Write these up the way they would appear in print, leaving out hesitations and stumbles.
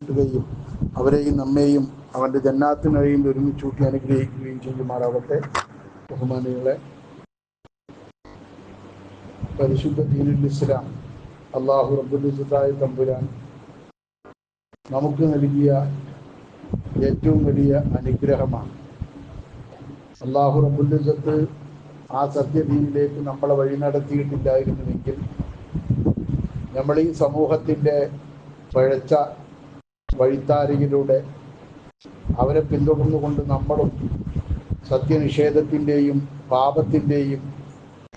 ുകയും അവരെയും നമ്മെയും അവൻ്റെ ജന്നാത്തിനെയും ഒരുമിച്ചൂട്ടി അനുഗ്രഹിക്കുകയും ചെയ്യുമാറാവട്ടെ. ബഹുമാനികളെ, പരിശുദ്ധ ദീനുൽ ഇസ്ലാം അല്ലാഹു റബ്ബുൽ ഇസ്സത്തായ തമ്പുരാൻ നമുക്ക് നൽകിയ ഏറ്റവും വലിയ അനുഗ്രഹമാണ്. അല്ലാഹു റബ്ബുൽ ഇസ്സത്ത് ആ സത്യദീനിലേക്ക് നമ്മളെ വഴി നടത്തിയിട്ടില്ലായിരുന്നുവെങ്കിൽ നമ്മൾ ഈ സമൂഹത്തിൻ്റെ പഴച്ച വഴിത്താരിയിലൂടെ അവരെ പിന്തുടർന്നുകൊണ്ട് നമ്മളും സത്യനിഷേധത്തിൻ്റെയും പാപത്തിൻ്റെയും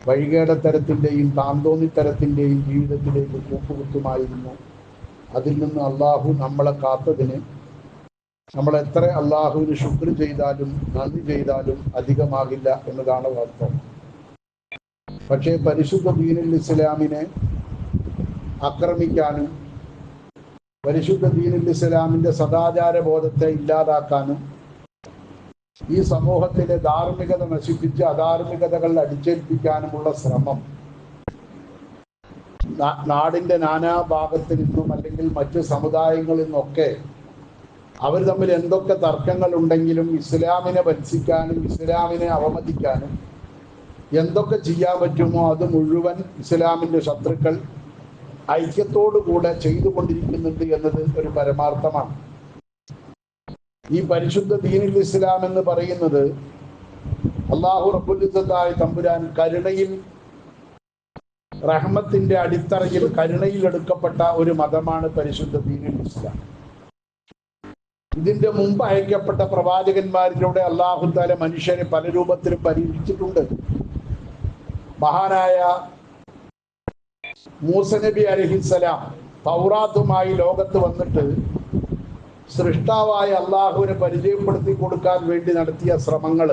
വഴികേടത്തരത്തിൻ്റെയും താന്തോന്നിത്തരത്തിൻ്റെയും ജീവിതത്തിലേക്ക് കൂപ്പുകുത്തുമായിരുന്നു. അതിൽ നിന്ന് അള്ളാഹു നമ്മളെ കാത്തതിന് നമ്മൾ എത്ര അള്ളാഹുവിന് ശുക്ർ ചെയ്താലും നന്ദി ചെയ്താലും അധികമാകില്ല എന്നതാണ് വാസ്തവം. പക്ഷേ പരിശുദ്ധ ദീനുൽ ഇസ്ലാമിനെ ആക്രമിക്കാനും പരിശുദ്ധ ദീനുൽ ഇസ്ലാമിൻ്റെ സദാചാര ബോധത്തെ ഇല്ലാതാക്കാനും ഈ സമൂഹത്തിലെ ധാർമ്മികത നശിപ്പിച്ച് അധാർമികതകൾ അടിച്ചേൽപ്പിക്കാനുമുള്ള ശ്രമം നാടിൻ്റെ നാനാഭാഗത്ത് നിന്നും അല്ലെങ്കിൽ മറ്റ് സമുദായങ്ങളിൽ നിന്നൊക്കെ അവർ തമ്മിൽ എന്തൊക്കെ തർക്കങ്ങൾ ഉണ്ടെങ്കിലും ഇസ്ലാമിനെ വഞ്ചിക്കാനും ഇസ്ലാമിനെ അവമതിക്കാനും എന്തൊക്കെ ചെയ്യാൻ പറ്റുമോ അത് മുഴുവൻ ഇസ്ലാമിൻ്റെ ശത്രുക്കൾ ഐക്യത്തോടുകൂടെ ചെയ്തുകൊണ്ടിരിക്കുന്നുണ്ട് എന്നത് ഒരു പരമാർത്ഥമാണ്. ഈ പരിശുദ്ധ ദീനുൽ ഇസ്ലാം എന്ന് പറയുന്നത് അല്ലാഹു റബ്ബുൽ ഇസ്സത്തായ തമ്പുരാൻ കരുണയിൽ റഹ്മത്തിന്റെ അടിത്തറയിൽ കരുണയിൽ എടുക്കപ്പെട്ട ഒരു മതമാണ് പരിശുദ്ധ ദീനുൽ ഇസ്ലാം. ഇതിന്റെ മുമ്പ് അയക്കപ്പെട്ട പ്രവാചകന്മാരിലൂടെ അല്ലാഹു തആല മനുഷ്യരെ പല രൂപത്തിലും പരീക്ഷിച്ചിട്ടുണ്ട്. മഹാനായ മൂസ നബി അലൈഹിസ്സലാം തൗറാത്തുമായി ലോകത്ത് വന്നിട്ട് സൃഷ്ടാവായ അള്ളാഹുവിനെ പരിചയപ്പെടുത്തി കൊടുക്കാൻ വേണ്ടി നടത്തിയ ശ്രമങ്ങൾ,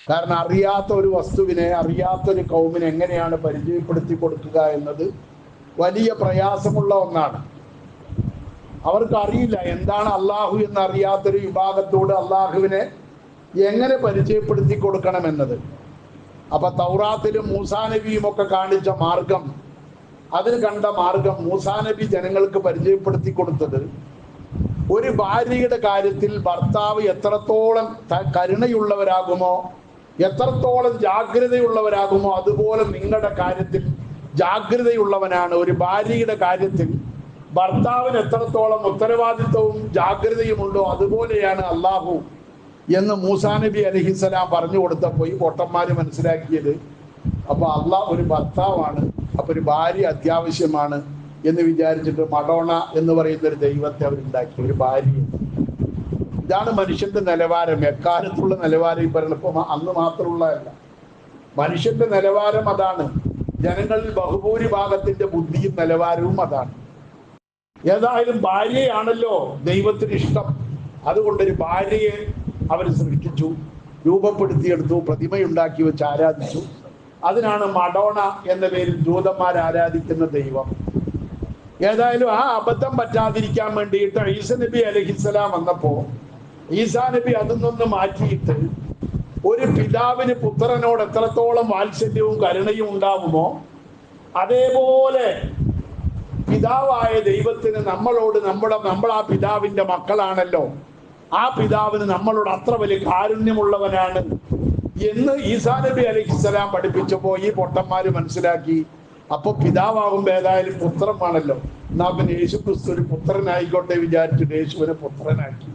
കാരണം അറിയാത്ത ഒരു വസ്തുവിനെ അറിയാത്തൊരു കൗമിനെ എങ്ങനെയാണ് പരിചയപ്പെടുത്തി കൊടുക്കുക എന്നത് വലിയ പ്രയാസമുള്ള ഒന്നാണ്. അവർക്ക് അറിയില്ല എന്താണ് അള്ളാഹു എന്നറിയാത്തൊരു വിഭാഗത്തോട് അള്ളാഹുവിനെ എങ്ങനെ പരിചയപ്പെടുത്തി കൊടുക്കണമെന്നത്. അപ്പൊ തൗറാത്തിലും മൂസാ നബിയും ഒക്കെ കാണിച്ച മാർഗം, അതിൽ കണ്ട മാർഗം മൂസാ നബി ജനങ്ങൾക്ക് പരിചയപ്പെടുത്തി കൊടുത്തത് ഒരു ഭാര്യയുടെ കാര്യത്തിൽ ഭർത്താവ് എത്രത്തോളം കരുണയുള്ളവരാകുമോ, എത്രത്തോളം ജാഗ്രതയുള്ളവരാകുമോ അതുപോലെ നിങ്ങളുടെ കാര്യത്തിൽ ജാഗ്രതയുള്ളവനാണ്. ഒരു ഭാര്യയുടെ കാര്യത്തിൽ ഭർത്താവിന് എത്രത്തോളം ഉത്തരവാദിത്വവും ജാഗ്രതയുമുണ്ടോ അതുപോലെയാണ് അള്ളാഹു എന്ന് മൂസാ നബി അലൈഹിസ്സലാം പറഞ്ഞു കൊടുത്തപ്പോൾ ഈ പൊട്ടന്മാര് മനസ്സിലാക്കിയത് അപ്പൊ അള്ളാഹ് ഒരു ഭർത്താവാണ്, അപ്പൊ ഒരു ഭാര്യ അത്യാവശ്യമാണ് എന്ന് വിചാരിച്ചിട്ട് മഡോണ എന്ന് പറയുന്ന ഒരു ദൈവത്തെ അവരുണ്ടാക്കി, ഒരു ഭാര്യ. ഇതാണ് മനുഷ്യന്റെ നിലവാരം, എക്കാലത്തുള്ള നിലവാരം. ഈ പറയുന്നപ്പോൾ അന്ന് മാത്രമുള്ളതല്ല, മനുഷ്യന്റെ നിലവാരം അതാണ്. ജനങ്ങളിൽ ബഹുഭൂരിഭാഗത്തിന്റെ ബുദ്ധിയും നിലവാരവും അതാണ്. ഏതായാലും ഭാര്യയാണല്ലോ ദൈവത്തിന് ഇഷ്ടം, അതുകൊണ്ടൊരു ഭാര്യയെ അവർ സൃഷ്ടിച്ചു, രൂപപ്പെടുത്തിയെടുത്തു, പ്രതിമയുണ്ടാക്കി വെച്ച് ആരാധിച്ചു. അതിനാണ് മഡോണ എന്ന പേരിൽ ജൂതന്മാർ ആരാധിക്കുന്ന ദൈവം. ഏതായാലും ആ അബദ്ധം പറ്റാതിരിക്കാൻ വേണ്ടിയിട്ട് ഈസാ നബി അലൈഹിസ്സലാം വന്നപ്പോ ഈസാ നബി അതിൽ നിന്ന് മാറ്റിയിട്ട് ഒരു പിതാവിന് പുത്രനോട് എത്രത്തോളം വാത്സല്യവും കരുണയും ഉണ്ടാവുമോ അതേപോലെ പിതാവായ ദൈവത്തിന് നമ്മളോട് നമ്മൾ ആ പിതാവിന്റെ മക്കളാണല്ലോ, ആ പിതാവിന് നമ്മളോട് അത്ര വലിയ കാരുണ്യമുള്ളവനാണ് എന്ന് ഈസാ നബി അലൈഹിസ്സലാം പഠിപ്പിച്ചപ്പോ ഈ പൊട്ടന്മാര് മനസ്സിലാക്കി. അപ്പൊ പിതാവാകുമ്പോ ഏതായാലും പുത്രമാണല്ലോ, എന്നാ പിന്നെ യേശു ക്രിസ്തു ഒരു പുത്രനായിക്കോട്ടെ വിചാരിച്ചിട്ട് യേശുവിനെ പുത്രനാക്കി.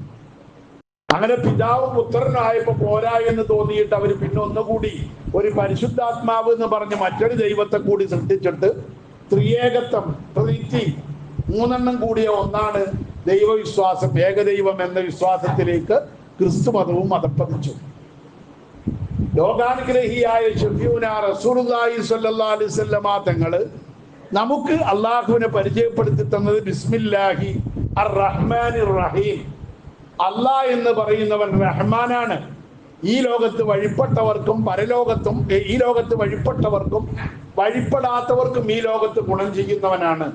അങ്ങനെ പിതാവ് പുത്രനായപ്പോ പോരാ എന്ന് തോന്നിയിട്ട് അവര് പിന്നെ ഒന്നുകൂടി ഒരു പരിശുദ്ധാത്മാവ് എന്ന് പറഞ്ഞ് മറ്റൊരു ദൈവത്തെ കൂടി സൃഷ്ടിച്ചിട്ട് ത്രിയേകത്വം, ട്രിനിറ്റി, മൂന്നെണ്ണം കൂടിയ ഒന്നാണ് ദൈവവിശ്വാസം, ഏകദൈവം എന്ന വിശ്വാസത്തിലേക്ക് ക്രിസ്തു മതവും മതപ്പതിച്ചു. ലോകാനുഗ്രഹിയായ ഷഫീഉനാ റസൂലുള്ളാഹി സ്വല്ലല്ലാഹു അലൈഹി വസല്ലമ തങ്ങള് നമുക്ക് അള്ളാഹുവിനെ പരിചയപ്പെടുത്തി തന്നത് ബിസ്മില്ലാഹി അർ റഹ്മാനിർ റഹീം. അള്ളാഹ് എന്ന് പറയുന്നവൻ റഹ്മാനാണ്. ഈ ലോകത്ത് വഴിപ്പെട്ടവർക്കും പരലോകത്തും, ഈ ലോകത്ത് വഴിപ്പെട്ടവർക്കും വഴിപ്പെടാത്തവർക്കും ഈ ലോകത്ത് ഗുണം ചെയ്യുന്നവനാണ്.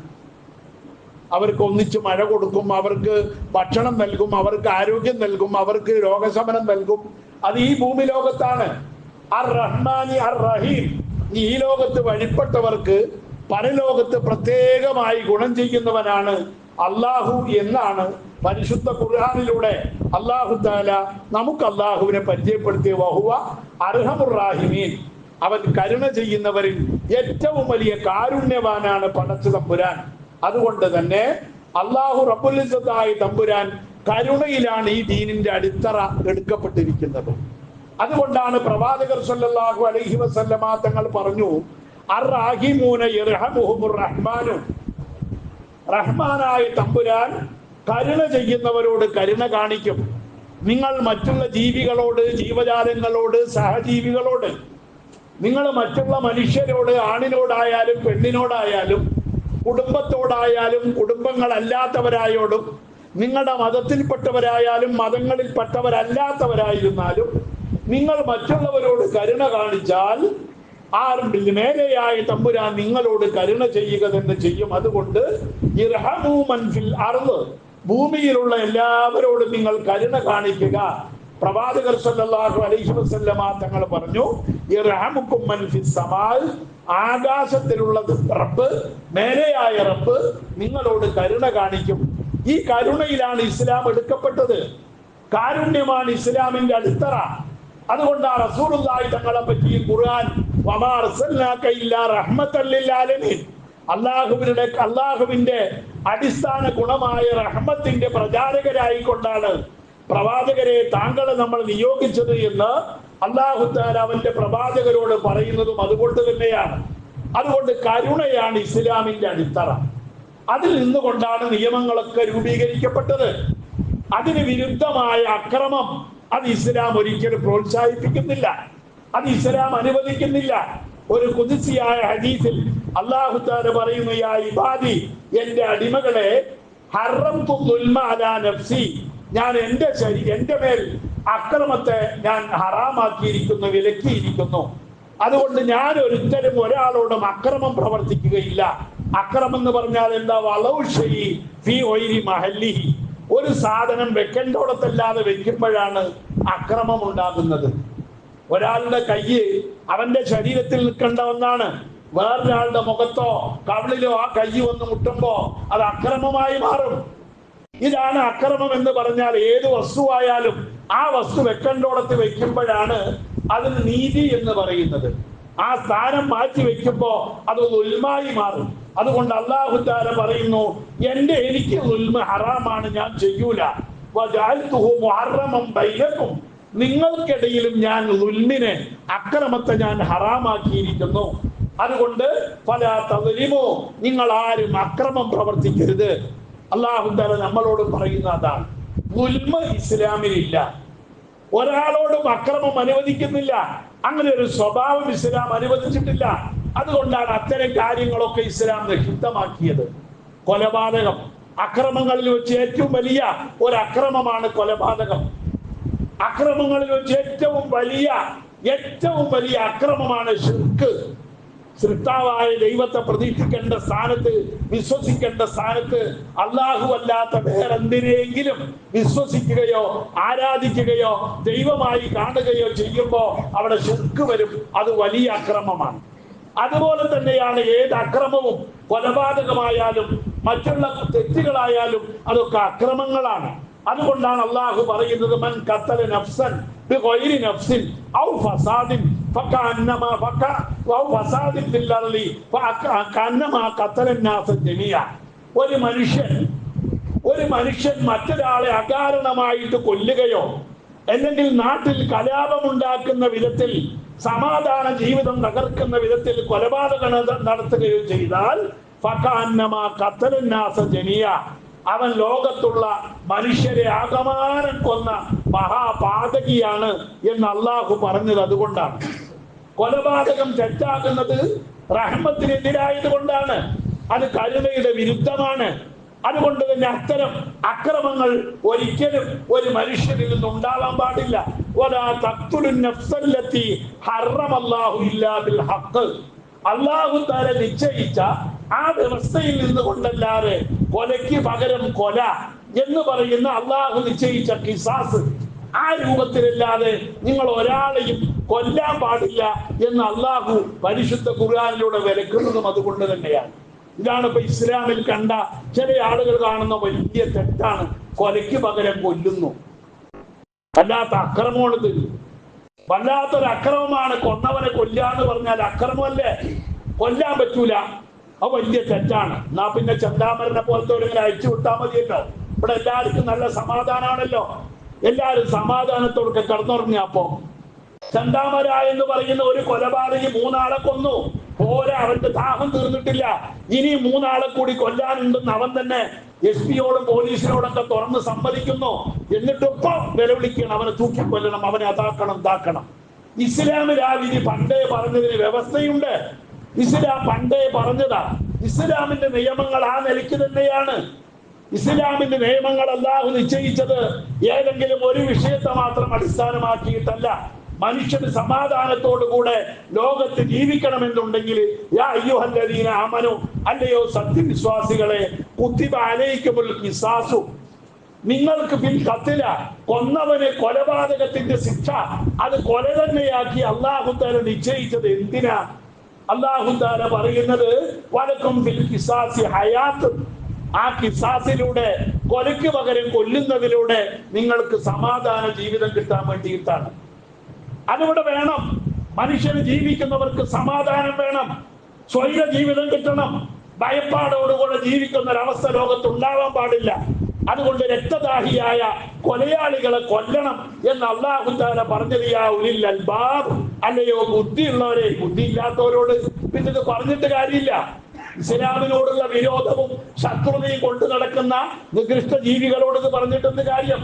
അവർക്ക് ഒന്നിച്ച് മഴ കൊടുക്കും, അവർക്ക് ഭക്ഷണം നൽകും, അവർക്ക് ആരോഗ്യം നൽകും, അവർക്ക് രോഗശമനം നൽകും. അത് ഈ ഭൂമി ലോകത്താണ്. അർ റഹ്മാനി അർ റഹീം. ഈ ലോകത്ത് വഴിപ്പെട്ടവർക്ക് പരലോകത്ത് പ്രത്യേകമായി ഗുണം ചെയ്യുന്നവനാണ് അള്ളാഹു എന്നാണ് പരിശുദ്ധ ഖുർആനിലൂടെ അള്ളാഹു തആല നമുക്ക് അള്ളാഹുവിനെ പരിചയപ്പെടുത്തിയ വഹുവ അർഹമുർ റാഹിമീൻ. അവൻ കരുണ ചെയ്യുന്നവരിൽ ഏറ്റവും വലിയ കാരുണ്യവാനാണ് പടച്ച തമ്പുരാൻ. അതുകൊണ്ട് തന്നെ അള്ളാഹു റബ്ബുൽ ഇസ്സത്തായ തമ്പുരാൻ കരുണയിലാണ് ഈ ദീനിന്റെ അടിത്തറ എടുക്കപ്പെട്ടിരിക്കുന്നത്. അതുകൊണ്ടാണ് പ്രവാചകർ സല്ലല്ലാഹു അലൈഹി വസല്ലമ തങ്ങൾ പറഞ്ഞു, അർറാഹിമൂന യർഹമുഹുർ റഹ്മാനു. റഹ്മാനായ തമ്പുരാൻ കരുണ ചെയ്യുന്നവരോട് കരുണ കാണിക്കും. നിങ്ങൾ മറ്റുള്ള ജീവികളോട്, ജീവജാലങ്ങളോട്, സഹജീവികളോട്, നിങ്ങൾ മറ്റുള്ള മനുഷ്യരോട്, ആണിനോടായാലും പെണ്ണിനോടായാലും കുടുംബത്തോടായാലും കുടുംബങ്ങളല്ലാത്തവരായോടും നിങ്ങളുടെ മതത്തിൽപ്പെട്ടവരായാലും മതങ്ങളിൽപ്പെട്ടവരല്ലാത്തവരായിരുന്നാലും നിങ്ങൾ മറ്റുള്ളവരോട് കരുണ കാണിച്ചാൽ മേലെയായ തമ്പുരാൻ നിങ്ങളോട് കരുണ ചെയ്യുക തന്നെ ചെയ്യും. അതുകൊണ്ട് ഇർഹമൂ മൻ ഫിൽ അർള്, ഭൂമിയിലുള്ള എല്ലാവരോടും നിങ്ങൾ കരുണ കാണിക്കുക. പ്രവാചകർ സല്ലല്ലാഹു അലൈഹി വസല്ലമ തങ്ങൾ പറഞ്ഞു, ഇർഹമുക്കും മൻ ഫിസ് സമാ, ആകാശത്തിലുള്ള റബ്ബ്, മേലെയായ റബ്ബ് നിങ്ങളോട് കരുണ കാണിക്കും. ഈ കരുണയിലാണ് ഇസ്ലാം എടുക്കപ്പെട്ടത്. കാരുണ്യമാണ് ഇസ്ലാമിന്റെ അടിത്തറ. അതുകൊണ്ടാണ് റസൂലുള്ളാഹി തങ്ങളെ പറ്റി ഖുർആൻ വമാ അർസൽനാക ഇല്ലാ റഹ്മത്തൽ ലിൽ ആലമീൻ, അള്ളാഹുവിന്റെ അടിസ്ഥാന ഗുണമായ റഹ്മത്തിന്റെ പ്രചാരകരായിക്കൊണ്ടാണ് പ്രവാചകരെ താങ്കളെ നമ്മൾ നിയോഗിച്ചത് എന്ന് അല്ലാഹു തആല അവന്റെ പ്രവാചകരോട് പറയുന്നതും അതുകൊണ്ട് തന്നെയാണ്. അതുകൊണ്ട് കരുണയാണ് ഇസ്ലാമിന്റെ അടിത്തറ. അതിൽ നിന്നുകൊണ്ടാണ് നിയമങ്ങളൊക്കെ രൂപീകരിക്കപ്പെട്ടത്. അതിന് വിരുദ്ധമായ അക്രമം അത് ഇസ്ലാം ഒരിക്കലും പ്രോത്സാഹിപ്പിക്കുന്നില്ല, അത് ഇസ്ലാം അനുവദിക്കുന്നില്ല. ഒരു ഖുദ്സിയായ ഹദീസിൽ അല്ലാഹു തആല പറയുന്നു, യാ ഇബാദി, എന്റെ അടിമകളെ, ഹറംതു ദുൽമ അലാ നഫ്സി, ഞാൻ എന്റെ മേൽ അക്രമത്തെ ഞാൻ ഹറാമാക്കിയിരിക്കുന്നു, വിലക്കിയിരിക്കുന്നു. അതുകൊണ്ട് ഞാൻ ഒരിക്കലും ഒരാളോടും അക്രമം പ്രവർത്തിക്കുകയില്ല. അക്രമം എന്ന് പറഞ്ഞാൽ എന്താ? വലൗ ശൈഇ ഫീ ഗൈരി മഹല്ലിഹി, ഒരു സാധനം വെക്കേണ്ടോടത്തല്ലാതെ വെക്കുമ്പോഴാണ് അക്രമം ഉണ്ടാകുന്നത്. ഒരാളുടെ കയ്യ് അവന്റെ ശരീരത്തിൽ നിൽക്കേണ്ട ഒന്നാണ്, വേറൊരാളുടെ മുഖത്തോ കവിളിലോ ആ കയ്യ് വന്ന് മുട്ടുമ്പോ അത് അക്രമമായി മാറും. ഇതാണ് അക്രമം എന്ന് പറഞ്ഞാൽ. ഏത് വസ്തുവായാലും ആ വസ്തു വെക്കേണ്ടോടത്ത് വെക്കുമ്പോഴാണ് അതിന് നീതി എന്ന് പറയുന്നത്. ആ സ്ഥാനം മാറ്റി വെക്കുമ്പോ അത് ദുൽമായി മാറും. അതുകൊണ്ട് അല്ലാഹു തആല പറയുന്നു, എനിക്ക് ദുൽമ ഹറാമാണ്, ഞാൻ ചെയ്യൂല. വജഅൽതുഹു മുഹറമൻ ബൈനകും, നിങ്ങൾക്കിടയിലും ഞാൻ ദുൽമിനെ, അക്രമത്തെ ഞാൻ ഹറാമാക്കിയിരിക്കുന്നു. അതുകൊണ്ട് ഫലാ തദ്ലിമു, നിങ്ങൾ ആരും അക്രമം പ്രവർത്തിക്കരുത്. അല്ലാഹു തആല നമ്മളോട് പറയുന്ന അതാണ്. ദുൽമ ഇസ്ലാമിലില്ല, ഒരാളോടും അക്രമം അനുവദിക്കുന്നില്ല. അങ്ങനെ ഒരു സ്വഭാവം ഇസ്ലാം അനുവദിച്ചിട്ടില്ല. അതുകൊണ്ടാണ് അത്തരം കാര്യങ്ങളൊക്കെ ഇസ്ലാം നിഷിദ്ധമാക്കിയത്. കൊലപാതകം, അക്രമങ്ങളിൽ വെച്ച് ഏറ്റവും വലിയ ഒരു അക്രമമാണ് കൊലപാതകം. അക്രമങ്ങളിൽ വെച്ച് ഏറ്റവും വലിയ അക്രമമാണ് ശിർക്ക്. സൃഷ്ടാവായ ദൈവത്തെ പ്രതീക്ഷിക്കേണ്ട സ്ഥാനത്ത്, വിശ്വസിക്കേണ്ട സ്ഥാനത്ത് അല്ലാഹു അല്ലാത്ത വേറെന്തിനെങ്കിലും വിശ്വസിക്കുകയോ ആരാധിക്കുകയോ ദൈവമായി കാണുകയോ ചെയ്യുമ്പോ അവിടെ ശിർക്ക് വരും. അത് വലിയ അക്രമമാണ്. അതുപോലെ തന്നെയാണ് ഏത് അക്രമവും, കൊലപാതകമായാലും മറ്റുള്ള തെറ്റുകളായാലും അതൊക്കെ അക്രമങ്ങളാണ്. അതുകൊണ്ടാണ് അല്ലാഹു പറയുന്നത്, മൻ ഖത്തല നഫ്സൻ ബിഗൈരി നഫ്സിൻ ഔ ഫസാദിൻ ഫകഅന്നമാ ഔ ഫസാദിൻ ഫിൽ അർളി ഫകഅന്നമാ ഖത്തല الناس ജമീഅ. ഒരു മനുഷ്യൻ മറ്റൊരാളെ അകാരണമായിട്ട് കൊല്ലുകയോ അല്ലെങ്കിൽ നാട്ടിൽ കലാപമുണ്ടാക്കുന്ന വിധത്തിൽ, സമാധാന ജീവിതം തകർക്കുന്ന വിധത്തിൽ കൊലപാതകം നടത്തുകയോ ചെയ്താൽ ഫകഅന്നമാ ഖത്തല الناس ജമീഅ, അവൻ ലോകത്തുള്ള മനുഷ്യരെ ആകമാനം കൊന്ന മഹാപാതകിയാണ് എന്ന് അല്ലാഹു പറഞ്ഞത്. അതുകൊണ്ടാണ് കൊലപാതകം തെറ്റാകുന്നത് റഹ്മത്തിനെതിരായത് കൊണ്ടാണ്. അത് കരുണയുടെ വിരുദ്ധമാണ്. അതുകൊണ്ട് തന്നെ അത്തരം അക്രമങ്ങൾ ഒരിക്കലും ഒരു മനുഷ്യരിൽ നിന്ന് ഉണ്ടാവാൻ പാടില്ല. വലാ തഖ്തുലുൻ നഫ്സല്ലതി ഹറമല്ലാഹു ഇല്ലാ ബിൽ ഹഖ്, അല്ലാഹു തആല നിശ്ചയിച്ച ആ വ്യവസ്ഥയിൽ നിന്നുകൊണ്ടല്ലാതെ കൊലയ്ക്ക് പകരം കൊല എന്ന് പറയുന്ന അല്ലാഹു നിശ്ചയിച്ച ഖിസാസ്, ആ രൂപത്തിലല്ലാതെ നിങ്ങൾ ഒരാളെയും കൊല്ലാൻ പാടില്ല എന്ന് അല്ലാഹു പരിശുദ്ധ ഖുർആനിലൂടെ വിലക്കുന്നതും അതുകൊണ്ട് തന്നെയാണ്. ഇതാണ് ഇപ്പൊ ഇസ്ലാമിൽ കണ്ട ചില ആളുകൾ കാണുന്ന വലിയ തെറ്റാണ്. കൊലയ്ക്ക് പകരം കൊല്ലുന്നു. വല്ലാത്ത അക്രമമാണിത്. വല്ലാത്തൊരു അക്രമമാണ്. കൊന്നവനെ കൊല്ലാന്ന് പറഞ്ഞാൽ അക്രമമല്ലേ? കൊല്ലാൻ പറ്റൂല, അത് വലിയ തെറ്റാണ്. എന്നാ പിന്നെ ചന്താമരനെ പോലത്തെ ഒരു അയച്ചു വിട്ടാൽ മതിയല്ലോ. ഇവിടെ എല്ലാവർക്കും നല്ല സമാധാനമാണല്ലോ. എല്ലാവരും സമാധാനത്തോടെ കടന്നുറങ്ങിയപ്പോ ചന്താമര എന്ന് പറയുന്ന ഒരു കൊലപാതകി 3 ആളെ കൊന്നു. പോരാ, അവന്റെ ദാഹം തീർന്നിട്ടില്ല, ഇനി 3 ആളെ കൂടി കൊല്ലാനുണ്ടെന്ന് അവൻ തന്നെ SP-യോടും പോലീസിനോടൊക്കെ തുറന്ന് സമ്മതിക്കുന്നു. എന്നിട്ടിപ്പം വിലവിളിക്കണം, അവനെ തൂക്കിക്കൊല്ലണം, അവനെ അതാക്കണം ഇതാക്കണം. ഇസ്ലാമിൽ ആ വിധി പണ്ടേ പറഞ്ഞതിന് വ്യവസ്ഥയുണ്ട്. ഇസ്ലാം പണ്ടേ പറഞ്ഞതാ. ഇസ്ലാമിന്റെ നിയമങ്ങൾ ആ നിലയ്ക്ക് തന്നെയാണ്. ഇസ്ലാമിന്റെ നിയമങ്ങൾ അല്ലാഹു നിശ്ചയിച്ചത് ഏതെങ്കിലും ഒരു വിഷയത്തെ മാത്രം അടിസ്ഥാനമാക്കിയിട്ടല്ല. മനുഷ്യന് സമാധാനത്തോടുകൂടെ ലോകത്ത് ജീവിക്കണമെന്നുണ്ടെങ്കിൽ യാ അയ്യുഹല്ലദീന ആമനു, അല്ലയോ സത്യവിശ്വാസികളെ, കുത്തിബ അലൈക്കുമുൽ ഖിസാസു, നിങ്ങൾക്ക് ബിൽ ഖത്ല, കൊന്നവന് കൊലപാതകത്തിന്റെ ശിക്ഷ അത് കൊല തന്നെയാക്കി അല്ലാഹു തആല നിശ്ചയിച്ചത് എന്തിനാ? അല്ലാഹു തആല പറയുന്നത് വലക്കും ബിൽ ഖിസാസി ഹയാത്ത്, ആ ഖിസാസിലൂടെ, കൊലയ്ക്ക് പകരം കൊല്ലുന്നതിലൂടെ നിങ്ങൾക്ക് സമാധാന ജീവിതം കിട്ടാൻ വേണ്ടിയിട്ടാണ്. അതിവിടെ വേണം. മനുഷ്യന് ജീവിക്കുന്നവർക്ക് സമാധാനം വേണം, സ്വൈര ജീവിതം കിട്ടണം. ഭയപ്പാടോടുകൂടെ ജീവിക്കുന്ന ഒരവസ്ഥ ലോകത്ത് ഉണ്ടാവാൻ പാടില്ല. അതുകൊണ്ട് രക്തദാഹിയായ കൊലയാളികളെ കൊല്ലണം എന്ന് അല്ലാഹു തആല പറഞ്ഞത് യാ ഉലിൽ അൽബാബ്, അല്ലയോ ബുദ്ധിയുള്ളവരെ. ബുദ്ധിയില്ലാത്തവരോട് പിന്നെ ഇത് പറഞ്ഞിട്ട് കാര്യമില്ല. ഇസ്ലാമിനോടുള്ള വിരോധവും ശത്രുതയും കൊണ്ടു നടക്കുന്ന നികൃഷ്ട ജീവികളോട് ഇത് പറഞ്ഞിട്ടെന്ത് കാര്യം?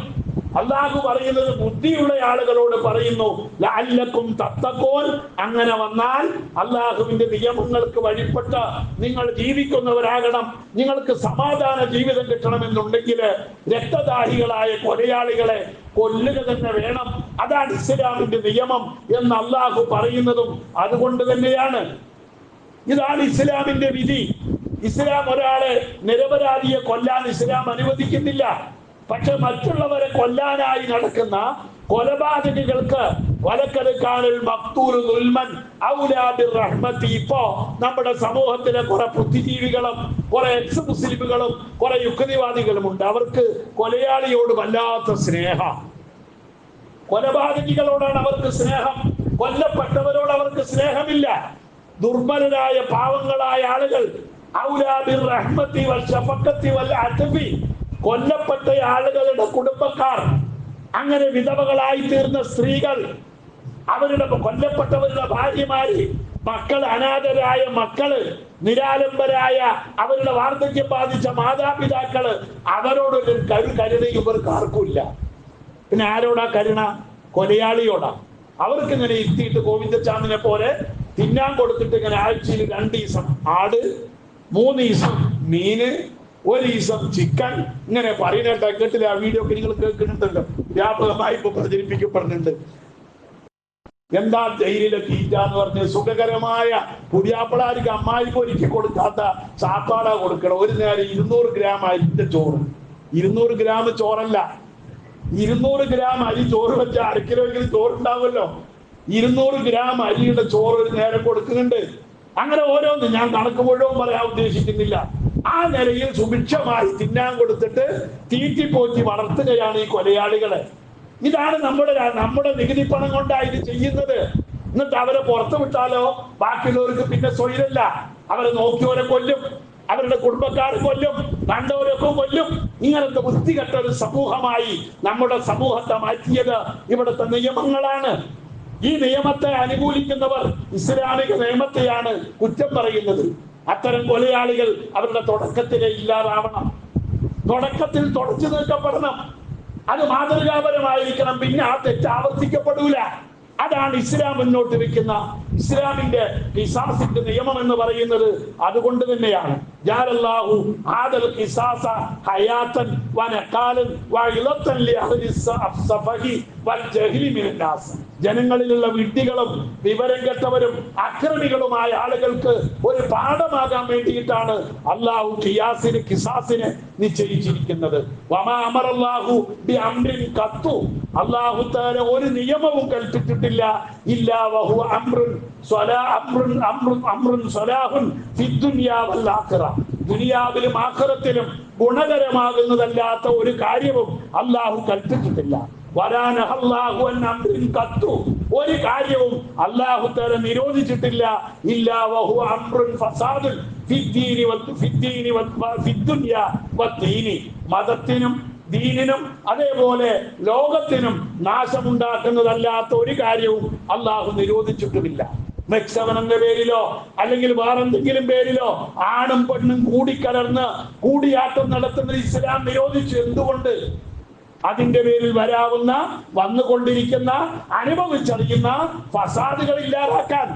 അല്ലാഹു പറയുന്നത് ബുദ്ധിയുള്ള ആളുകളോട് പറയുന്നു, ലഅല്ലക്കും തത്തഖൂൻ. അങ്ങനെ വന്നാൽ അല്ലാഹുവിന്റെ നിയമങ്ങൾക്ക് വഴിപ്പെട്ട നിങ്ങൾ ജീവിക്കുന്നവരാകണം. നിങ്ങൾക്ക് സമാധാന ജീവിതം കിട്ടണമെന്നുണ്ടെങ്കിൽ രക്തദാഹികളായ കൊലയാളികളെ കൊല്ലുക തന്നെ വേണം. അതാണ് ഇസ്ലാമിന്റെ നിയമം എന്ന് അല്ലാഹു പറയുന്നതും അതുകൊണ്ട് തന്നെയാണ്. ഇതാണ് ഇസ്ലാമിന്റെ വിധി. ഇസ്ലാം ഒരാളെ നിരപരാധിയെ കൊല്ലാൻ ഇസ്ലാം അനുവദിക്കുന്നില്ല. പക്ഷെ മറ്റുള്ളവരെ കൊല്ലാനായി നടക്കുന്ന കൊലപാതകികൾക്ക് വലക്കടുക്കാനിൽ മഖ്തൂലു ദുൽമൻ ഔലാ ബിർറഹ്മത്തി. ഇപ്പോ നമ്മുടെ സമൂഹത്തിലെ കുറെ ബുദ്ധിജീവികളും കുറെ എക്സ് മുസ്ലിമുകളും കുറെ യുക്തിവാദികളും ഉണ്ട്. അവർക്ക് കൊലയാളിയോട് വല്ലാത്ത സ്നേഹം. കൊലപാതകികളോടാണ് അവർക്ക് സ്നേഹം, കൊല്ലപ്പെട്ടവരോട് അവർക്ക് സ്നേഹമില്ല. ദുർബലരായ പാവങ്ങളായ ആളുകൾ ഔലാ ബിർറഹ്മത്തി വശഫഖത്തി വൽ അത്ഫി, കൊല്ലപ്പെട്ട ആളുകളുടെ കുടുംബക്കാർ, അങ്ങനെ വിധവകളായി തീർന്ന സ്ത്രീകൾ, അവരുടെ കൊല്ലപ്പെട്ടവരുടെ ഭാര്യമാര്, മക്കൾ, അനാഥരായ മക്കള്, നിരാലംബരായ അവരുടെ വാർദ്ധക്യം ബാധിച്ച മാതാപിതാക്കള്, അവരോടൊരു കരുണ ഇവർക്ക് ആർക്കുമില്ല. പിന്നെ ആരോടാ കരുണ? കൊലയാളിയോടാ. അവർക്ക് ഇങ്ങനെ ഇരുത്തിയിട്ട് ഗോവിന്ദച്ചാമിനെ പോലെ തിന്നാൻ കൊടുത്തിട്ട് ഇങ്ങനെ ആഴ്ചയിൽ 2 ദിവസം ആട്, 3 ദിവസം മീന്, 1 ദിവസം ചിക്കൻ, ഇങ്ങനെ പറയുന്ന കേട്ടില്ല. ആ വീഡിയോ ഒക്കെ നിങ്ങൾ കേൾക്കുന്നുണ്ടല്ലോ, വ്യാപകമായി ഇപ്പൊ പ്രചരിപ്പിക്കപ്പെടുന്നുണ്ട്. എന്താ ജയിലിലെ തീറ്റ എന്ന് പറഞ്ഞ് സുഖകരമായ പുതിയാപ്പിളാർക്ക് അമ്മായിക്ക് ഒരുക്കി കൊടുക്കാത്ത ചാപ്പാടാ കൊടുക്കണം. ഒരു നേരം 200 ഗ്രാം അരിന്റെ ചോറ്. 200 ഗ്രാം ചോറല്ല, 200 ഗ്രാം അരി ചോറ് വെച്ച 1/2 കിലോയെങ്കിലും ചോറുണ്ടാവുമല്ലോ. 200 ഗ്രാം അരിയുടെ ചോറ് ഒരു നേരം കൊടുക്കുന്നുണ്ട്. അങ്ങനെ ഓരോന്ന് ഞാൻ കണക്ക് മുഴുവൻ പറയാൻ ഉദ്ദേശിക്കുന്നില്ല. ആ നിലയിൽ സുഭിക്ഷമായി തിന്നാൻ കൊടുത്തിട്ട് തീറ്റിപ്പോറ്റി വളർത്തുകയാണ് ഈ കൊലയാളികളെ. ഇതാണ് നമ്മുടെ നികുതി പണം കൊണ്ടാണ് ഇത് ചെയ്യുന്നത്. എന്നിട്ട് അവരെ പുറത്തു വിട്ടാലോ ബാക്കിയുള്ളവർക്ക് പിന്നെ സ്വൈരല്ല. അവരെ നോക്കിയവരെ കൊല്ലും, അവരുടെ കുടുംബക്കാർ കൊല്ലും, കണ്ടവരൊക്കെ കൊല്ലും. ഇങ്ങനത്തെ വൃത്തികെട്ട ഒരു സമൂഹമായി നമ്മുടെ സമൂഹത്തെ മാറ്റിയത് ഇവിടുത്തെ നിയമങ്ങളാണ്. ഈ നിയമത്തെ അനുകൂലിക്കുന്നവർ ഇസ്ലാമിക നിയമത്തെയാണ് കുറ്റം പറയുന്നത്. അത്തരം കൊലയാളികൾ അവരുടെ തുടക്കത്തിലെ ഇല്ലാതാവണം, തുടക്കത്തിൽ തുടച്ചു നീക്കപ്പെടണം. അത് മാതൃകാപരമായിരിക്കണം. പിന്നെ ആ തെറ്റ് ആവർത്തിക്കപ്പെടൂല. അതാണ് ഇസ്ലാം മുന്നോട്ട് വെക്കുന്ന ഇസ്ലാമിന്റെ ഖിസാസിന്റെ നിയമം എന്ന് പറയുന്നത്. അതുകൊണ്ട് തന്നെയാണ് ജഅലല്ലാഹു ആദൽ ഖിസാസ ഹയാതൻ വനഖാലൻ വഇലതൻ ലിഅഹ്ലി അസ്സഫഹി വൽ ജഹ്ലി മിനൻ നാസ്. ജനങ്ങളിലുള്ള വിഡ്ഢികളും വിവരം കെട്ടവരും അക്രമികളുമായ ആളുകൾക്ക് ഒരു പാഠമാകാൻ വേണ്ടിയിട്ടാണ് അല്ലാഹു ഖിസാസിനെ നിശ്ചയിച്ചിരിക്കുന്നത്. വമാ അമറല്ലാഹു ബിഅംരിൻ ഖത്തു, അല്ലാഹു തആല ഒരു നിയമവും കൽപ്പിച്ചിട്ടില്ല. ഇല്ലാ വഹുവ അംറുൻ സ്വലാഹുൻ ഫിദ്ദുനിയാ വൽ ആഖിറ. ദുനിയാവിലും ആഖിറത്തിലും ഗുണകരമാകുന്നതല്ലാത്ത ഒരു കാര്യവും അല്ലാഹു കൽപ്പിച്ചിട്ടില്ല. ഒരു കാര്യവും അല്ലാഹു തആല നിരോധിച്ചിട്ടില്ല. ഇല്ലാ വഹുവ അംറുൻ ഫസാദുൻ ഫിദ്ദുനിയാ വദ്ദീനി. മതത്തിനും ദീനിനും അതേപോലെ ലോകത്തിനും നാശമുണ്ടാക്കുന്നതല്ലാത്ത ഒരു കാര്യവും അല്ലാഹു നിരോധിച്ചിട്ടുമില്ല. മെക്സവനെന്ന പേരിലോ അല്ലെങ്കിൽ വേറെന്തെങ്കിലും പേരിലോ ആണും പെണ്ണും കൂടിക്കലർന്ന് കൂടിയാട്ടം നടത്തുന്നത് ഇസ്ലാം നിരോധിച്ചു. എന്തുകൊണ്ട്? അതിന്റെ പേരിൽ വന്നുകൊണ്ടിരിക്കുന്ന അനുഭവിച്ചറിയുന്ന ഫസാദുകൾ ഇല്ലാതാക്കാൻ.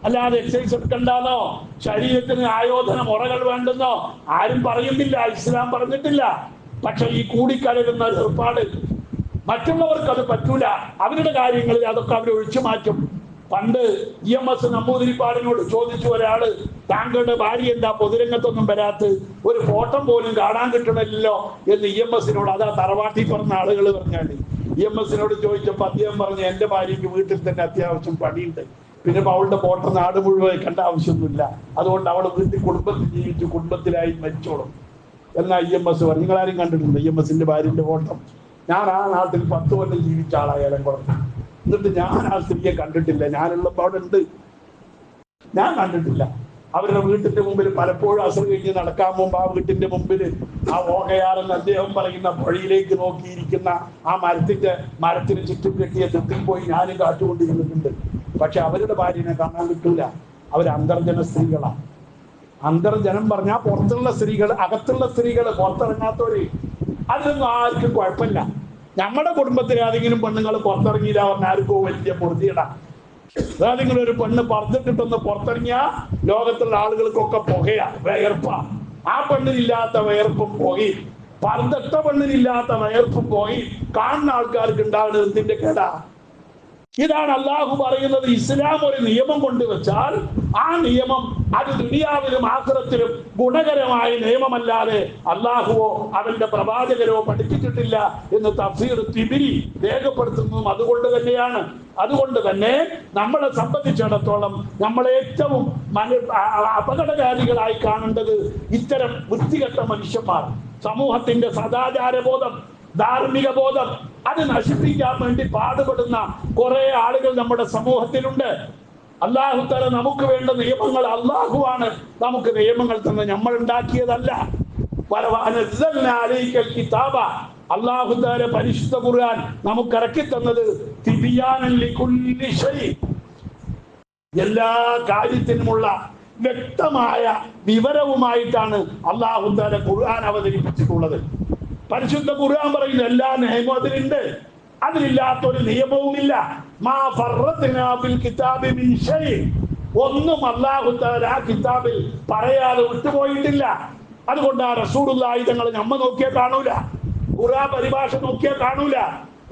അല്ലാതെ എക്സൈസ് എടുക്കണ്ടെന്നോ ശരീരത്തിന് ആയോധന മുറകൾ വേണ്ടെന്നോ ആരും പറയുന്നില്ല, ഇസ്ലാം പറഞ്ഞിട്ടില്ല. പക്ഷെ ഈ കൂടിക്കലരുന്ന ഏർപ്പാട് മറ്റുള്ളവർക്ക് അത് പറ്റൂല. അവരുടെ കാര്യങ്ങളിൽ അതൊക്കെ അവർ ഒഴിച്ചു മാറ്റും. പണ്ട് EMS നമ്പൂതിരിപ്പാടിനോട് ചോദിച്ചു ഒരാള്, താങ്കളുടെ ഭാര്യ എന്താ പൊതുരംഗത്തൊന്നും വരാത്ത്, ഒരു ഫോട്ടോ പോലും കാണാൻ കിട്ടണില്ലല്ലോ എന്ന് EMSനോട്. അതാ തറവാട്ടി പറഞ്ഞ ആളുകൾ പറഞ്ഞാണ്ട് EMSനോട് ചോദിച്ചപ്പോൾ അദ്ദേഹം പറഞ്ഞു, എന്റെ ഭാര്യയ്ക്ക് വീട്ടിൽ തന്നെ അത്യാവശ്യം പണിയുണ്ട്, പിന്നെ അവളുടെ ഫോട്ടോ നാട് മുഴുവൻ കണ്ട ആവശ്യമൊന്നുമില്ല, അതുകൊണ്ട് അവൾ വീട്ടിൽ കുടുംബത്തിൽ ജീവിച്ചു കുടുംബത്തിലായി മരിച്ചോളും എന്നാ EMS പറഞ്ഞു. നിങ്ങളാരും കണ്ടിട്ടുണ്ട് EMSന്റെ ഭാര്യന്റെ ഫോട്ടോ? ഞാൻ ആ നാട്ടിൽ 10 കൊല്ലം ജീവിച്ച ആളായാലും കുഴപ്പം, എന്നിട്ട് ഞാൻ ആ സ്ത്രീയെ കണ്ടിട്ടില്ല. ഞാനുള്ളപ്പോൾ അവിടെ ഉണ്ട്, ഞാൻ കണ്ടിട്ടില്ല. അവരുടെ വീട്ടിന്റെ മുമ്പിൽ പലപ്പോഴും അസർ കഴിഞ്ഞ് നടക്കാൻ മുമ്പ് ആ വീട്ടിന്റെ മുമ്പിൽ ആ ഓകയാറെന്ന് അദ്ദേഹം പറയുന്ന പുഴയിലേക്ക് നോക്കിയിരിക്കുന്ന ആ മരത്തിന് ചുറ്റും കെട്ടിയ തെത്തിൽ പോയി ഞാനും കാട്ടുകൊണ്ടിരുന്നിട്ടുണ്ട്. പക്ഷെ അവരുടെ ഭാര്യനെ കാണാൻ കിട്ടൂല. അവർ അന്തർജന സ്ത്രീകളാണ്. അന്തർജനം പറഞ്ഞാൽ പുറത്തുള്ള സ്ത്രീകൾ, അകത്തുള്ള സ്ത്രീകൾ, പുറത്തിറങ്ങാത്തവര്. അതിലൊന്നും ആർക്കും കുഴപ്പമില്ല. നമ്മുടെ കുടുംബത്തിൽ ഏതെങ്കിലും പെണ്ണുങ്ങൾ പുറത്തിറങ്ങിയില്ല പറഞ്ഞ ആർക്കോ വലിയ പൊറുതിയിടാം. ഏതെങ്കിലും ഒരു പെണ്ണ് പറഞ്ഞിട്ടൊന്ന് പുറത്തിറങ്ങിയ ലോകത്തുള്ള ആളുകൾക്കൊക്കെ പുകയാ, വയർപ്പാ. ആ പെണ്ണിനില്ലാത്ത വയർപ്പും പുകയും, പർദ്ദട്ട പെണ്ണിനില്ലാത്ത വയർപ്പും പുകയും കാണുന്ന ആൾക്കാർക്ക് ഉണ്ടാകുന്നത് എന്തിന്റെ കേടാ? ഇതാണ് അല്ലാഹു പറയുന്നത്. ഇസ്ലാം ഒരു നിയമം കൊണ്ടുവച്ചാൽ ആ നിയമം അത് ദുനിയാവിലും ആഖിറത്തിലും ഗുണകരമായ നിയമമല്ലാതെ അല്ലാഹുവോ അവന്റെ പ്രവാചകരോ പഠിപ്പിച്ചിട്ടില്ല എന്ന് തഫ്സീർ തിബിരി രേഖപ്പെടുത്തുന്നതും അതുകൊണ്ട് തന്നെയാണ്. അതുകൊണ്ട് തന്നെ നമ്മളെ സംബന്ധിച്ചിടത്തോളം നമ്മളെ ഏറ്റവും അപകടകാരികളായി കാണേണ്ടത് ഇത്തരം വൃത്തികെട്ട മനുഷ്യന്മാർ. സമൂഹത്തിന്റെ സദാചാരബോധം, ധാർമ്മിക ബോധം അത് നശിപ്പിക്കാൻ വേണ്ടി പാടുപെടുന്ന കുറെ ആളുകൾ നമ്മുടെ സമൂഹത്തിലുണ്ട്. അല്ലാഹു തആല നമുക്ക് വേണ്ട നിയമങ്ങൾ, അല്ലാഹുവാണ് നമുക്ക് നിയമങ്ങൾ തന്നെ, നമ്മൾ ഉണ്ടാക്കിയതല്ല. അല്ലാഹു തആല പരിശുദ്ധ ഖുർആൻ നമുക്ക് ഇറക്കി തന്നത് തിബിയാനൻ ലികുല്ലി ഷൈ, എല്ലാ കാര്യത്തിനുമുള്ള വ്യക്തമായ വിവരവുമായിട്ടാണ് അല്ലാഹു തആല ഖുർആൻ അവതരിപ്പിച്ചിട്ടുള്ളത്. പരിശുദ്ധ ഖുർആൻ പറയുന്ന എല്ലാ നിയമവും അതിലുണ്ട്, അതിലില്ലാത്ത ഒരു നിയമവുമില്ല. മാ ഫറത്നാ ഫിൽ കിതാബി മിൻ ഷൈ, ഒന്നും അല്ലാഹു തആല ആ കിതാബിൽ പറയാതെ വിട്ടുപോയിട്ടില്ല. അതുകൊണ്ട് ആ റസൂലുള്ളാഹി തങ്ങൾ നമ്മ നോക്കിയാൽ കാണൂല, ഖുർആൻ പരിഭാഷ നോക്കിയാൽ കാണൂല,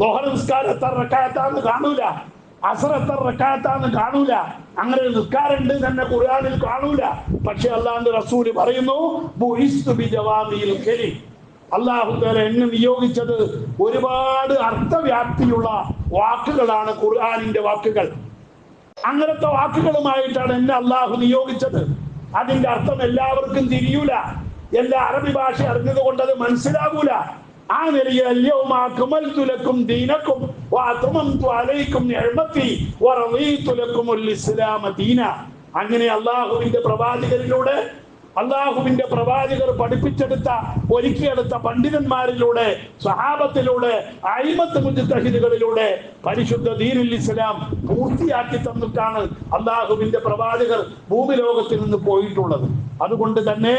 ളുഹർ നിസ്കാരം എത്ര റക്അത്താന്ന് കാണൂല, അസ്ർ എത്ര റക്അത്താന്ന് കാണൂല, അങ്ങനെ നിസ്കാരമുണ്ട് തന്നെ ഖുർആനിൽ കാണൂല. പക്ഷെ അല്ലാഹുവിന്റെ റസൂൽ പറയുന്നു ബുഇസ്തു ബിജവാമിൽ കലിം, അല്ലാഹു തആല എന്നെ നിയോഗിച്ചത് ഒരുപാട് അർത്ഥവ്യാപ്തിയുള്ള വാക്കുകളാണ് ഖുർആനിന്റെ വാക്കുകൾ. അങ്ങനത്തെ വാക്കുകളുമായിട്ടാണ് എന്നെ അല്ലാഹു നിയോഗിച്ചത്. അതിന്റെ അർത്ഥം എല്ലാവർക്കും തിരിയൂല, എല്ലാ അറബി ഭാഷ അറിഞ്ഞത് കൊണ്ട് അത് മനസ്സിലാകൂല. ആ നിലയിൽ അൽയൗമ അക്മൽതു ലക്കും ദീനക്കും വഅത്മംതു അലൈക്കും നിഅമതി വറദീതു ലക്കുമുൽ ഇസ്ലാമ ദീന. അങ്ങനെ അള്ളാഹുവിന്റെ പ്രവാചകർ പഠിപ്പിച്ചെടുത്ത ഒരുക്കിയെടുത്ത പണ്ഡിതന്മാരിലൂടെ, സഹാബത്തിലൂടെ, അയിമത്ത് മുജ്തഹിദുകളിലൂടെ പരിശുദ്ധ ദീനുൽ ഇസ്ലാം പൂർത്തിയാക്കി തന്നിട്ടാണ് അള്ളാഹുവിന്റെ പ്രവാചകർ ഭൂമി ലോകത്തിൽ നിന്ന് പോയിട്ടുള്ളത്. അതുകൊണ്ട് തന്നെ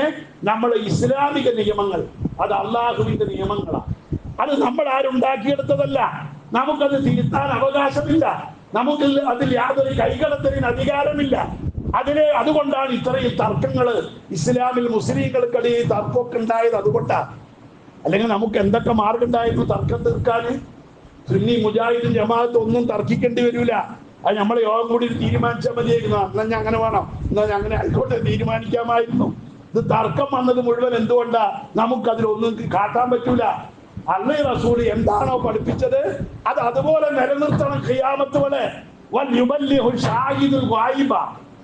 നമ്മൾ ഇസ്ലാമിക നിയമങ്ങൾ അത് അള്ളാഹുവിന്റെ നിയമങ്ങളാണ്. അത് നമ്മൾ ആരുണ്ടാക്കിയെടുത്തതല്ല. നമുക്കത് തിരുത്താൻ അവകാശമില്ല. നമുക്ക് അതിൽ യാതൊരു കൈകടത്തലിന് അധികാരമില്ല. അതുകൊണ്ടാണ് ഇത്രയും തർക്കങ്ങള് ഇസ്ലാമിൽ മുസ്ലിങ്ങൾക്കിടയിൽ തർക്കമൊക്കെ ഉണ്ടായത്. അതുകൊണ്ടാണ്. അല്ലെങ്കിൽ നമുക്ക് എന്തൊക്കെ മാർഗം ഉണ്ടായിരുന്നു തർക്കം തീർക്കാന്? സുന്നി മുജാഹിദും ജമാഅത്തും ഒന്നും തർക്കിക്കേണ്ടി വരില്ല. അത് നമ്മളെ യോഗം കൂടി തീരുമാനിച്ചാൽ മതിയായിരുന്നു. എന്നാൽ ഞാൻ അങ്ങനെ വേണം, എന്നാൽ അങ്ങനെ ആയിക്കോട്ടെ, തീരുമാനിക്കാമായിരുന്നു. ഇത് തർക്കം വന്നത് മുഴുവൻ എന്തുകൊണ്ടാ? നമുക്കതിലൊന്നും കാട്ടാൻ പറ്റൂല. അല്ലാഹു റസൂൽ എന്താണോ പഠിപ്പിച്ചത് അത് അതുപോലെ നിലനിർത്തണം ഖിയാമത്ത് വരെ.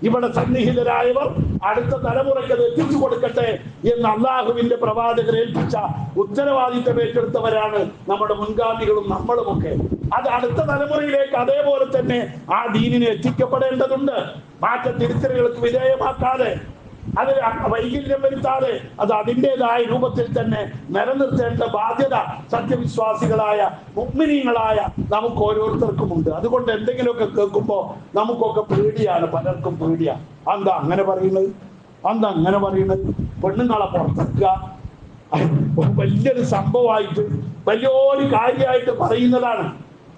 ഇവിടെ സന്നിഹിതരായവർ അടുത്ത തലമുറയ്ക്ക് അത് എത്തിച്ചു കൊടുക്കട്ടെ എന്ന് അള്ളാഹുവിന്റെ പ്രവാചകർ ഏൽപ്പിച്ച ഉത്തരവാദിത്തം ഏറ്റെടുത്തവരാണ് നമ്മുടെ മുൻഗാമികളും നമ്മളുമൊക്കെ. അത് അടുത്ത തലമുറയിലേക്ക് അതേപോലെ തന്നെ ആ ദീനിനെ എത്തിക്കപ്പെടേണ്ടതുണ്ട്. മാറ്റ തിരുത്തലുകൾക്ക് വിധേയമാക്കാതെ, അത് വൈകല്യം വരുത്താതെ അത് അതിൻ്റെതായ രൂപത്തിൽ തന്നെ നിലനിർത്തേണ്ട ബാധ്യത സത്യവിശ്വാസികളായ മുഅ്മിനീങ്ങളായ നമുക്ക് ഓരോരുത്തർക്കുമുണ്ട്. അതുകൊണ്ട് എന്തെങ്കിലുമൊക്കെ കേൾക്കുമ്പോൾ നമുക്കൊക്കെ പേടിയാണ്, പലർക്കും പേടിയാണ്. എന്താ അങ്ങനെ പറയുന്നത്? എന്താ അങ്ങനെ പറയുന്നത്? പെണ്ണുങ്ങളെ പുറത്തിറക്കുക വലിയൊരു സംഭവമായിട്ട്, വലിയൊരു കാര്യമായിട്ട് പറയുന്നതാണ്.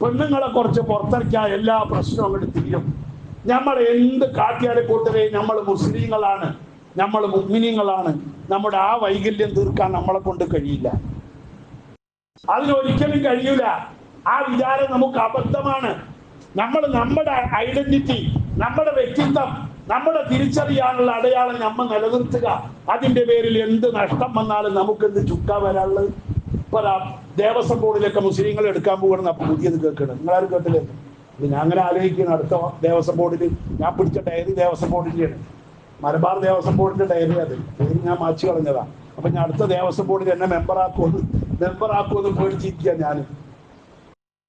പെണ്ണുങ്ങളെ കുറച്ച് പുറത്തിറക്കിയാൽ എല്ലാ പ്രശ്നവും അങ്ങോട്ട് തീരും. നമ്മൾ എന്ത് കാട്ടിയാലെ കൂട്ടരെ നമ്മൾ മുസ്ലിങ്ങളാണ്, നമ്മൾ മുഅ്മിനീങ്ങളാണ്. നമ്മുടെ ആ വൈകല്യം തീർക്കാൻ നമ്മളെ കൊണ്ട് കഴിയില്ല, അതിനൊരിക്കലും കഴിയൂല. ആ വിചാരം നമുക്ക് അബദ്ധമാണ്. നമ്മുടെ ഐഡന്റിറ്റി, നമ്മുടെ വ്യക്തിത്വം, നമ്മുടെ തിരിച്ചറിയാനുള്ള അടയാളം നമ്മൾ നിലനിർത്തുക. അതിന്റെ പേരിൽ എന്ത് നഷ്ടം വന്നാലും നമുക്ക് എന്ത് ചുക്കാ വരാനുള്ളത്? ഇപ്പൊ ദേവസ്വം ബോർഡിലൊക്കെ മുസ്ലിങ്ങൾ എടുക്കാൻ പോകണം. അപ്പൊ പുതിയത് കേൾക്കണം. നിങ്ങളാരും കേട്ടില്ലേ? ഞാൻ അങ്ങനെ ആലോചിക്കണം. അടുത്ത ദേവസ്വം ബോർഡിൽ ഞാൻ പിടിച്ച ഡയറി ദേവസ്വം ബോർഡിന്റെയാണ്, മലബാർ ദേവസ്വം ബോർഡിന്റെ ഡയറി. അത് ഞാൻ മാച്ചു കളഞ്ഞതാ. അപ്പൊ ഞാൻ അടുത്ത ദേവസ്വം ബോർഡിൽ എന്നെ മെമ്പറാക്കുമെന്ന് പേടിച്ചിരിക്കുക. ഞാൻ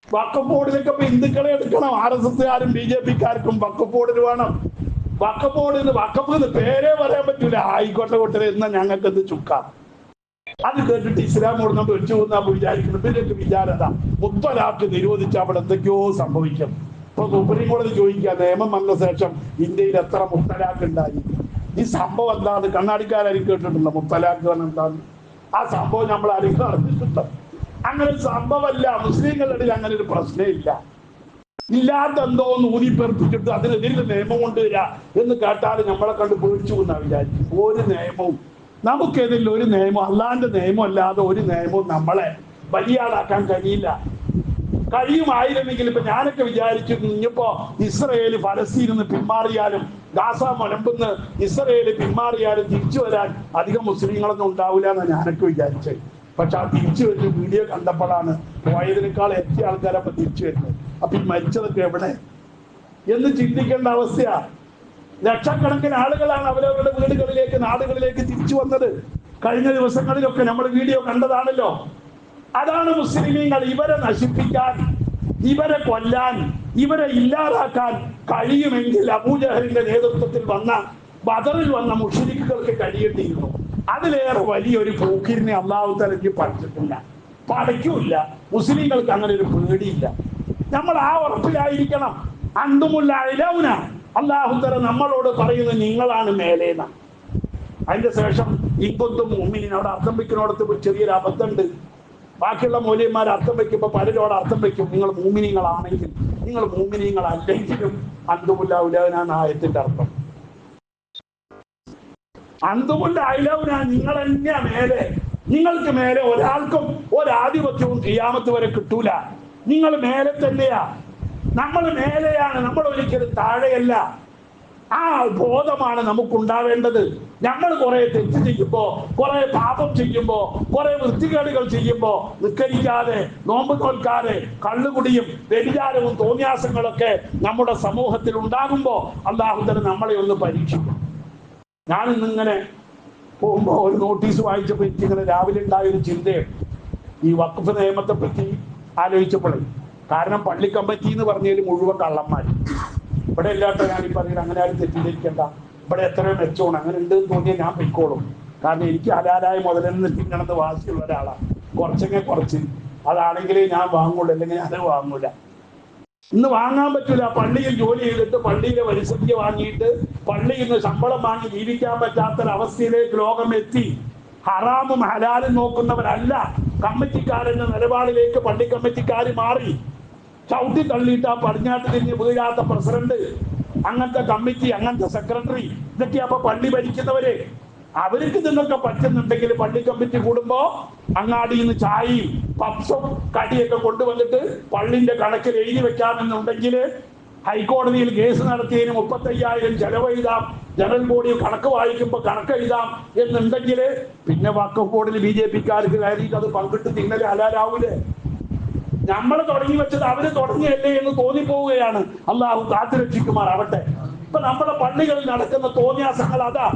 വഖഫ് ബോർഡിലൊക്കെ ഇപ്പൊ ഹിന്ദുക്കളെ എടുക്കണം. RSSകാരും BJPക്കാർക്കും വഖഫ് ബോർഡിന് വേണം. വഖഫ് പേരേ പറയാൻ പറ്റൂല. ആയിക്കോട്ടെ കൂട്ടരെ, എന്നാ ഞങ്ങൾക്ക് എന്ത് ചുക്ക. അത് കേട്ടിട്ട് ഇസ്ലാം കൊടുത്തോണ്ട് വെച്ചു പോകുന്ന വിചാരിക്കുന്നത്. ഇവരൊക്കെ വിചാരത മുത്തലാഖ് നിരോധിച്ച അവിടെ എന്തൊക്കെയോ സംഭവിക്കും. ഇപ്പൊ സുപ്രീം കോടതി ചോദിക്കുക, നിയമം വന്ന ശേഷം ഇന്ത്യയിൽ എത്ര മുത്തലാഖ് ഉണ്ടായി? ഈ സംഭവം എന്താന്ന് കണ്ണാടിക്കാരും കേട്ടിട്ടുണ്ടോ? മുത്തലാഖ് എന്താണ്? ആ സംഭവം നമ്മൾ ആരെങ്കിലും അറിഞ്ഞിട്ടുണ്ടോ? അങ്ങനെ ഒരു സംഭവമല്ല. മുസ്ലിങ്ങളുടെ ഇടയിൽ അങ്ങനെ ഒരു പ്രശ്നമില്ല. ഇല്ലാത്ത എന്തോ ഒന്ന് ഊതിപ്പെർപ്പിച്ചിട്ട് അതിനെതിരെ നിയമം കൊണ്ടുവരിക എന്ന് കേട്ടാൽ നമ്മളെ കണ്ട് പേടിച്ചു എന്നാ വിചാരിക്കും. ഒരു നിയമവും നമുക്കെതിരിൽ ഒരു നിയമം, അള്ളാന്റെ നിയമം അല്ലാതെ ഒരു നിയമവും നമ്മളെ ബലിയാടാക്കാൻ കഴിയില്ല. കഴിയുമായിരുന്നെങ്കിൽ ഇപ്പൊ ഞാനൊക്കെ വിചാരിച്ചു, ഇനിയിപ്പോ ഇസ്രയേൽ ഫലസ്തീനിൽ നിന്ന് പിന്മാറിയാലും, ഗാസ മുനമ്പെന്ന് ഇസ്രയേൽ പിന്മാറിയാലും തിരിച്ചു വരാൻ അധികം മുസ്ലിങ്ങളൊന്നും ഉണ്ടാവില്ല എന്നാണ് ഞാനൊക്കെ വിചാരിച്ചത്. പക്ഷെ ആ തിരിച്ചു വരുന്ന വീഡിയോ കണ്ടപ്പോഴാണ് പോയതിനേക്കാൾ എത്തിയ ആൾക്കാരപ്പൊ തിരിച്ചു വരുന്നത്. അപ്പൊ ഈ മരിച്ചതൊക്കെ എവിടെ എന്ന് ചിന്തിക്കേണ്ട അവസ്ഥയാ. ലക്ഷക്കണക്കിന് ആളുകളാണ് അവരവരുടെ വീടുകളിലേക്ക്, നാടുകളിലേക്ക് തിരിച്ചു വന്നത്. കഴിഞ്ഞ ദിവസങ്ങളിലൊക്കെ നമ്മൾ വീഡിയോ കണ്ടതാണല്ലോ. അതാണ് മുസ്ലിമീങ്ങൾ. ഇവരെ നശിപ്പിക്കാൻ, ഇവരെ കൊല്ലാൻ, ഇവരെ ഇല്ലാതാക്കാൻ കഴിയുമെങ്കിൽ അബൂജഹലിന്റെ നേതൃത്വത്തിൽ വന്ന ബദറിൽ വന്ന മുശ്രിക്കുകൾക്ക് കഴിയേണ്ടിയിരുന്നു. അതിലേറെ വലിയൊരു പോക്കിരിനെ അള്ളാഹു തആല പഠിച്ചിട്ടില്ല, പഠിക്കൂല്ല. മുസ്ലിങ്ങൾക്ക് അങ്ങനെ ഒരു പേടിയില്ല. നമ്മൾ ആ ഉറപ്പിലായിരിക്കണം. അന്തുമുല്ല ഇലൗന, അള്ളാഹു തആല നമ്മളോട് പറയുന്നത് നിങ്ങളാണ് മേലേന്ന. അതിന്റെ ശേഷം ഇൻകുന്തും മുഅ്മിനീൻ, അവിടെ അർത്ഥം വയ്ക്കുന്നോടത്ത് ചെറിയൊരു അബദ്ധമുണ്ട്. ബാക്കിയുള്ള മൂല്യന്മാർ അർത്ഥം വയ്ക്കുമ്പോൾ പലരോട് അർത്ഥം വയ്ക്കും, നിങ്ങൾ മൂമിനീങ്ങളാണെങ്കിൽ, നിങ്ങൾ മൂമിനീങ്ങളല്ലെങ്കിലും അന്തുമുല്ല ഇലൗന ആയത്തിന്റെ അർത്ഥം. അന്തുമുല്ല ഇലൗന, നിങ്ങൾ തന്നെയാ മേലെ. നിങ്ങൾക്ക് മേലെ ഒരാൾക്കും ഒരാധിപത്യവും ഖിയാമത്ത് വരെ കിട്ടൂല. നിങ്ങൾ മേലെ തന്നെയാ. നമ്മൾ മേലെയാണ്, നമ്മൾ ഒരിക്കലും താഴെയല്ല. ആ ബോധമാണ് നമുക്കുണ്ടാവേണ്ടത്. നമ്മൾ കുറെ തെറ്റ് ചെയ്യുമ്പോ, കുറെ പാപം ചെയ്യുമ്പോ, കുറെ വൃത്തികേടുകൾ ചെയ്യുമ്പോ നിസ്കരിക്കാതെ, നോമ്പ് നോൽക്കാതെ, കള്ളുകുടിയും വ്യഭിചാരവും തോന്നിയാസങ്ങളൊക്കെ നമ്മുടെ സമൂഹത്തിൽ ഉണ്ടാകുമ്പോ അല്ലാഹു തആല നമ്മളെ ഒന്ന് പരീക്ഷിക്കും. ഞാൻ ഇന്നിങ്ങനെ പോകുമ്പോ ഒരു നോട്ടീസ് വായിച്ചപ്പോ എനിക്കിങ്ങനെ രാവിലെ ഉണ്ടായൊരു ചിന്തയാണ് ഈ വഖഫ് നിയമത്തെ പറ്റി ആലോചിച്ചപ്പോഴേ. കാരണം പള്ളി കമ്മിറ്റി എന്ന് പറഞ്ഞാൽ മുഴുവൻ കള്ളന്മാർ. ഇവിടെ എല്ലാട്ടോ ഞാൻ ഈ പറയുന്നത്, അങ്ങനെ ആരും തെറ്റിദ്ധരിക്കേണ്ട. ഇവിടെ എത്രയോ മെച്ചമാണ്, അങ്ങനെ ഉണ്ടെന്ന് തോന്നിയാൽ ഞാൻ പൊയ്ക്കോളും. കാരണം എനിക്ക് ഹലാലായ മുതലെന്ന് തിന്നണമെന്ന് വാശിയുള്ള ഒരാളാണ്. കുറച്ചെങ്കിൽ കുറച്ച്, അതാണെങ്കിലേ ഞാൻ വാങ്ങുള്ളൂ, അല്ലെങ്കിൽ ഞാൻ വാങ്ങൂല. ഇന്ന് വാങ്ങാൻ പറ്റൂല. പള്ളിയിൽ ജോലി ചെയ്തിട്ട് പള്ളിയിലെ വരിസംഖ്യ വാങ്ങിയിട്ട് പള്ളിയിൽ നിന്ന് ശമ്പളം വാങ്ങി ജീവിക്കാൻ പറ്റാത്തൊരവസ്ഥയിലേക്ക് ലോകം എത്തി. ഹറാമും ഹലാലും നോക്കുന്നവരല്ല കമ്മിറ്റിക്കാരെന്ന നിലപാടിലേക്ക് പള്ളി കമ്മിറ്റിക്കാർ മാറി. ചവിട്ടി തള്ളിയിട്ട് ആ പടിഞ്ഞാട്ട് തിരിഞ്ഞ് വീഴാത്ത പ്രസിഡന്റ്, അങ്ങനത്തെ കമ്മിറ്റി, അങ്ങനത്തെ സെക്രട്ടറി, ഇതൊക്കെ അപ്പൊ പള്ളി ഭരിക്കുന്നവര്. അവർക്ക് ഇതൊക്കെ പറ്റുന്നുണ്ടെങ്കിൽ പള്ളി കമ്മിറ്റി കൂടുമ്പോ അങ്ങാടിയിൽ നിന്ന് ചായയും പപ്സും കടിയൊക്കെ കൊണ്ടുവന്നിട്ട് പള്ളിന്റെ കണക്കിൽ എഴുതി വെക്കാമെന്നുണ്ടെങ്കിൽ ഹൈക്കോടതിയിൽ കേസ് നടത്തിയതിന് 35,000 ചെലവെഴുതാം, ജനറൽ ബോഡി കണക്ക് വായിക്കുമ്പോൾ കണക്ക് എഴുതാം എന്നുണ്ടെങ്കിൽ പിന്നെ വഖഫ് ബോർഡിൽ BJP-ക്കാർക്ക് കയറിയിട്ട് അത് പങ്കിട്ട് തിന്നല് ഹലാലാവൂലേ? നമ്മൾ തുടങ്ങി വെച്ചത് അവര് തുടങ്ങിയല്ലേ എന്ന് തോന്നിപ്പോവുകയാണ്. അള്ളാഹു കാത്തുരക്ഷിക്കുമാറാവട്ടെ. ഇപ്പൊ നമ്മുടെ പള്ളികളിൽ നടക്കുന്ന തോന്നിയാസങ്ങൾ അതാ.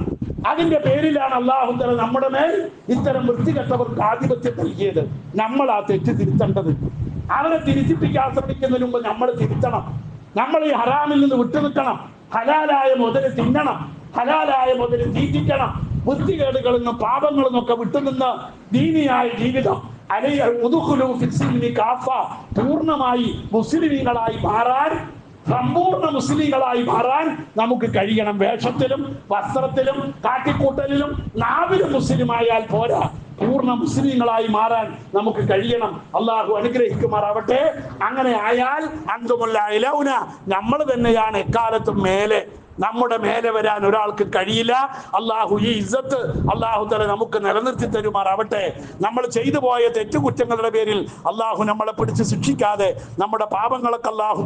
അതിന്റെ പേരിലാണ് അള്ളാഹു തആല നമ്മുടെ മേൽ ഇത്തരം വൃത്തികെട്ടവർക്ക് ആധിപത്യം നൽകിയത്. നമ്മൾ ആ തെറ്റ് തിരുത്തേണ്ടത്. അവരെ തിരുത്തിപ്പിക്കാൻ ശ്രമിക്കുന്നതിന് മുമ്പ് നമ്മൾ തിരുത്തണം. നമ്മൾ ഈ ഹറാമിൽ നിന്ന് വിട്ടുനിൽക്കണം. ഹലാലായ മുതൽ തിന്നണം, ഹലാലായ മുതൽ തീറ്റിക്കണം. വൃത്തികേടുകളിൽ നിന്നും പാപങ്ങളിൽ നിന്നൊക്കെ വിട്ടുനിന്ന് ദീനിയായ ജീവിതം പൂർണ്ണമായി മുസ്ലിമീങ്ങളായി മാറാൻ, സമ്പൂർണ്ണ മുസ്ലിങ്ങളായി മാറാൻ നമുക്ക് കഴിയണം. വേഷത്തിലും വസ്ത്രത്തിലും കാട്ടിക്കൂട്ടലിലും നാവിലും മുസ്ലിമായാൽ പോരാ, പൂർണ്ണ മുസ്ലിങ്ങളായി മാറാൻ നമുക്ക് കഴിയണം. അള്ളാഹു അനുഗ്രഹിക്കുമാറാവട്ടെ. അങ്ങനെ ആയാൽ അന്തുമുല്ല ഇലൗന, നമ്മൾ തന്നെയാണ് എക്കാലത്തും മേലെ. നമ്മുടെ മേലെ വരാൻ ഒരാൾക്ക് കഴിയില്ല. അള്ളാഹു ഈ ഇസ്സത്ത് അള്ളാഹു തആല നമുക്ക് നിലനിർത്തി തരുമാറാവട്ടെ. നമ്മൾ ചെയ്തു പോയ തെറ്റുകുറ്റങ്ങളുടെ പേരിൽ അള്ളാഹു നമ്മളെ പിടിച്ച് ശിക്ഷിക്കാതെ നമ്മുടെ പാപങ്ങളൊക്കെ അള്ളാഹു